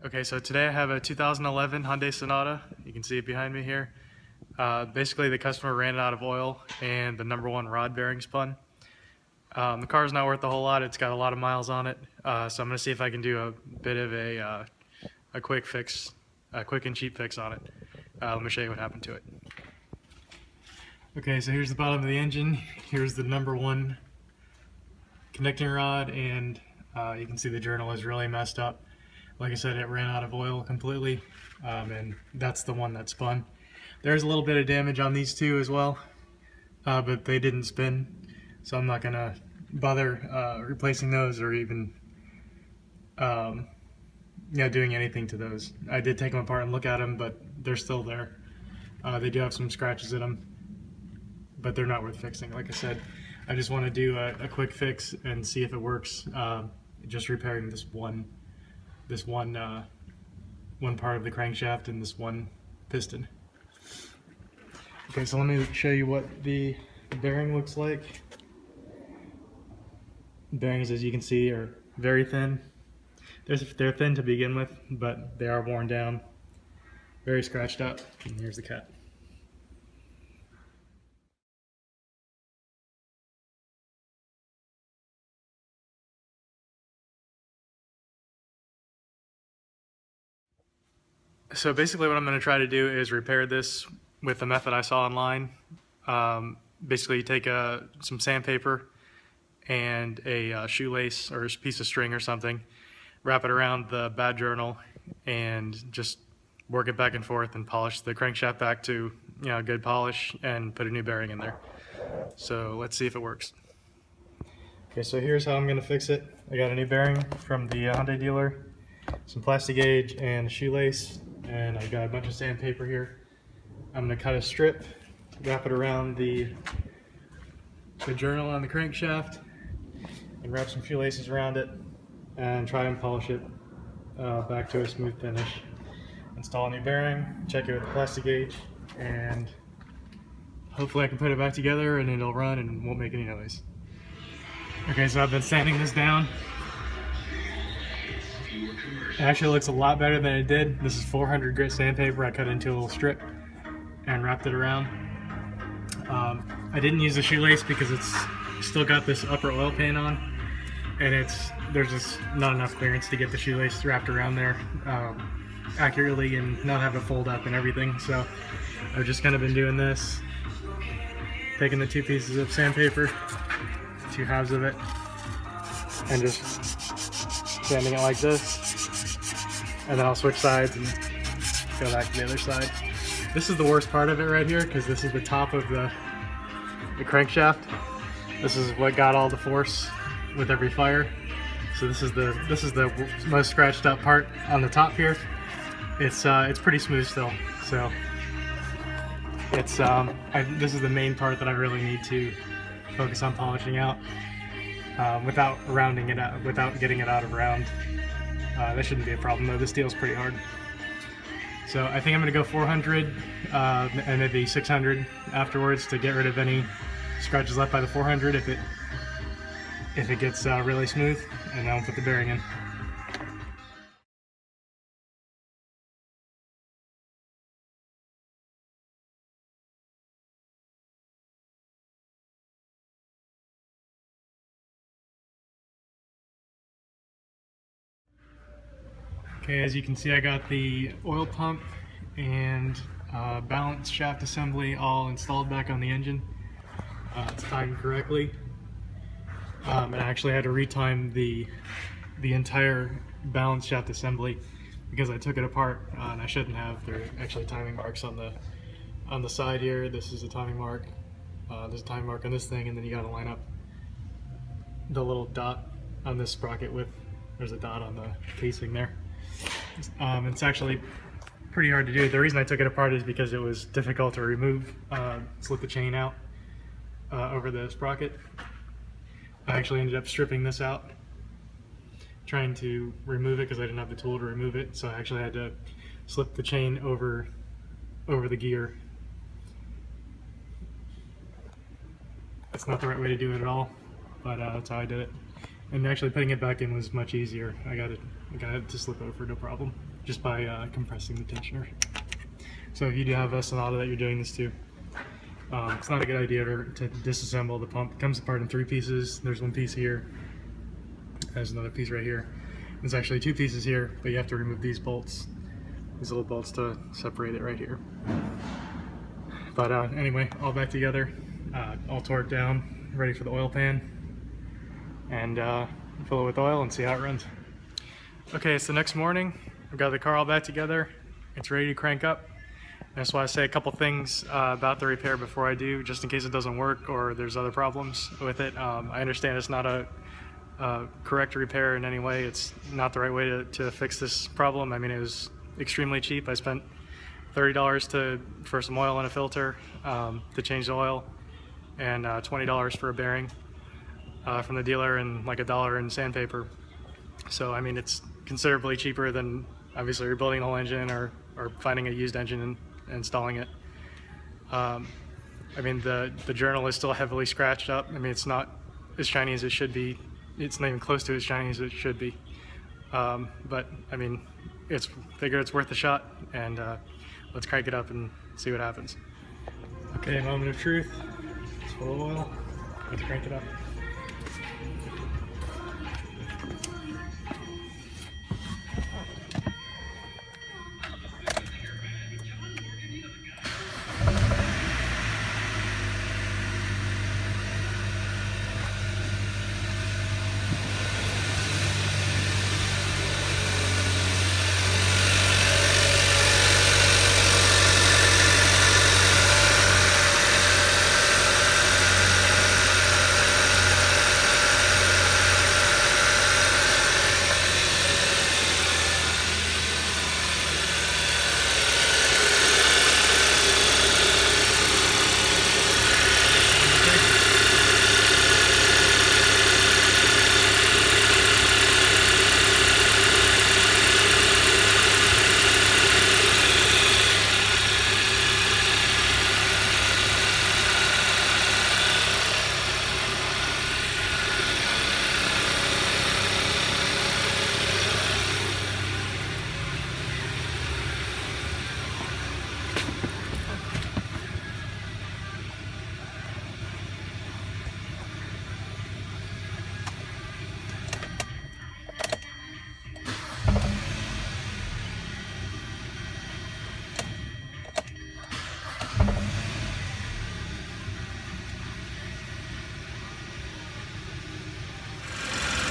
Okay, so today I have a 2011 Hyundai Sonata. You can see it behind me here. Basically, the customer ran out of oil and the number one rod bearing spun. The car's not worth a whole lot. It's got a lot of miles on it. So I'm going to see if I can do a bit of a quick fix, a quick and cheap fix on it. Let me show you what happened to it. Okay, so here's the bottom of the engine. Here's the number one connecting rod, and you can see the journal is really messed up. Like I said, it ran out of oil completely, and that's the one that spun. There's a little bit of damage on these two as well, but they didn't spin, so I'm not gonna bother replacing those or even doing anything to those. I did take them apart and look at them, but they're still there. They do have some scratches in them, but they're not worth fixing. Like I said, I just want to do a quick fix and see if it works. Just repairing this one part of the crankshaft and this one piston. Okay, so let me show you what the bearing looks like. Bearings, as you can see, are very thin. They're thin to begin with, but they are worn down, very scratched up. And here's the cut. So basically what I'm going to try to do is repair this with the method I saw online. Basically you take some sandpaper and a shoelace or a piece of string or something, wrap it around the bad journal, and just work it back and forth and polish the crankshaft back to good polish and put a new bearing in there. So let's see if it works. Okay, so here's how I'm going to fix it. I got a new bearing from the Hyundai dealer, some plastic gauge and a shoelace, and I've got a bunch of sandpaper here. I'm going to cut a strip, wrap it around the journal on the crankshaft, and wrap some shoelaces around it, and try and polish it back to a smooth finish. Install a new bearing, check it with the plastic gauge, and hopefully I can put it back together and it'll run and won't make any noise. Okay, so I've been sanding this down. It actually looks a lot better than it did. This is 400 grit sandpaper. I cut it into a little strip and wrapped it around. I didn't use the shoelace because it's still got this upper oil pan on, and there's just not enough clearance to get the shoelace wrapped around there accurately and not have it fold up and everything. So I've just kind of been doing this, taking the two pieces of sandpaper, two halves of it, and just sanding it like this, and then I'll switch sides and go back to the other side. This is the worst part of it right here, because this is the top of the crankshaft. This is what got all the force with every fire. So this is the most scratched up part on the top here. It's pretty smooth still. So this is the main part that I really need to focus on polishing out without rounding it out, without getting it out of round. That shouldn't be a problem though. This steel's pretty hard. So I think I'm going to go 400 and maybe 600 afterwards to get rid of any scratches left by the 400 if it gets really smooth, and then I'll put the bearing in. Okay, as you can see, I got the oil pump and balance shaft assembly all installed back on the engine. It's timed correctly. And I actually had to retime the entire balance shaft assembly because I took it apart and I shouldn't have. There are actually timing marks on the side here. This is a timing mark. There's a timing mark on this thing, and then you got to line up the little dot on this sprocket with. There's a dot on the casing there. It's actually pretty hard to do. The reason I took it apart is because it was difficult to remove, slip the chain out over the sprocket. I actually ended up stripping this out, trying to remove it because I didn't have the tool to remove it. So I actually had to slip the chain over the gear. That's not the right way to do it at all, but that's how I did it. And actually putting it back in was much easier. I got it it got to slip over no problem, just by compressing the tensioner. So if you do have a Sonata that you're doing this to, it's not a good idea to disassemble the pump. It comes apart in 3 pieces. There's one piece here. There's another piece right here. There's actually 2 pieces here, but you have to remove these bolts, these little bolts, to separate it right here. But anyway, all back together, all torqued down, ready for the oil pan, and fill it with oil and see how it runs. Okay, it's the next morning. I've got the car all back together. It's ready to crank up. I just want to say a couple things about the repair before I do, just in case it doesn't work or there's other problems with it. I understand it's not a correct repair in any way. It's not the right way to fix this problem. I mean, it was extremely cheap. I spent $30 for some oil and a filter to change the oil, and $20 for a bearing from the dealer, and like $1 in sandpaper. So I mean, it's considerably cheaper than obviously rebuilding the whole engine or finding a used engine and installing it. I mean, the journal is still heavily scratched up. I mean, it's not as shiny as it should be. It's not even close to as shiny as it should be. But I mean, figure it's worth a shot, and let's crank it up and see what happens. Okay, moment of truth. It's full of oil. Let's crank it up.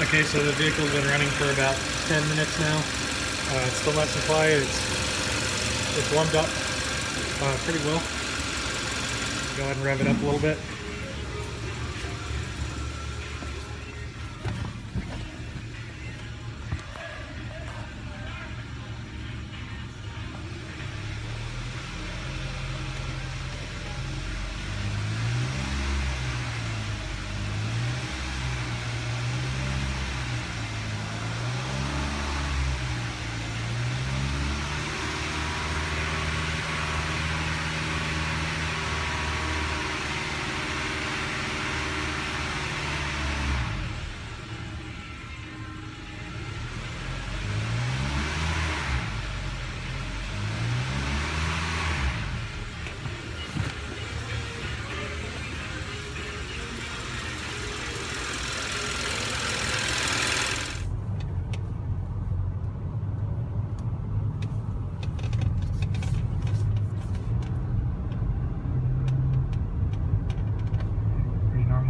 Okay, so the vehicle's been running for about 10 minutes now. It's still not supply. It's warmed up pretty well. Go ahead and rev it up a little bit.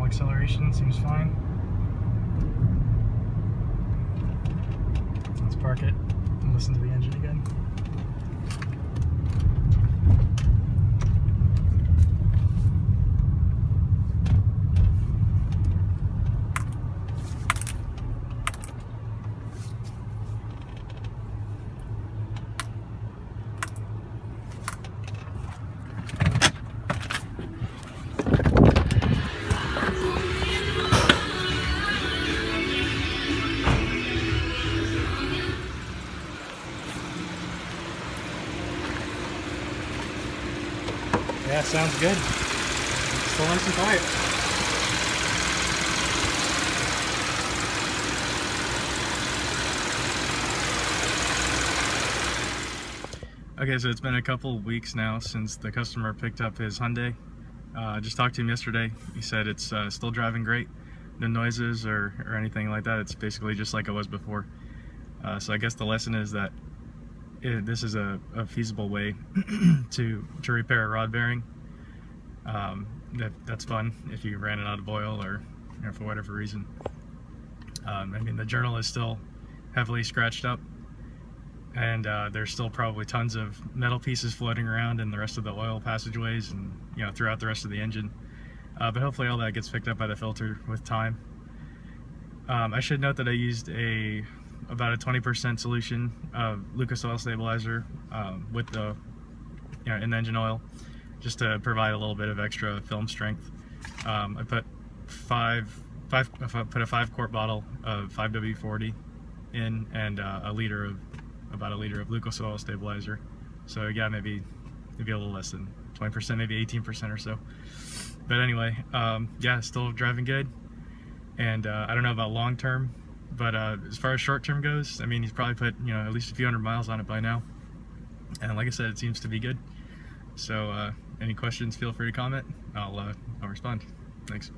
Acceleration seems fine. Let's park it and listen to the engine again. Yeah, sounds good. Still nice and quiet. Okay, so it's been a couple of weeks now since the customer picked up his Hyundai. I just talked to him yesterday. He said it's still driving great. No noises or anything like that. It's basically just like it was before. So I guess the lesson is that this is a feasible way to repair a rod bearing. That's fun if you ran it out of oil or for whatever reason. I mean, the journal is still heavily scratched up, and there's still probably tons of metal pieces floating around in the rest of the oil passageways and throughout the rest of the engine. But hopefully all that gets picked up by the filter with time. I should note that I used about a 20% solution of Lucas oil stabilizer with the in the engine oil, just to provide a little bit of extra film strength. I put a 5-quart bottle of 5W40 in, and about a liter of Lucas oil stabilizer. So yeah, maybe a little less than 20%, maybe 18% or so. But anyway, yeah, still driving good. And I don't know about long term, but as far as short term goes, I mean, he's probably put at least a few hundred miles on it by now. And like I said, it seems to be good. So any questions, feel free to comment. I'll respond. Thanks.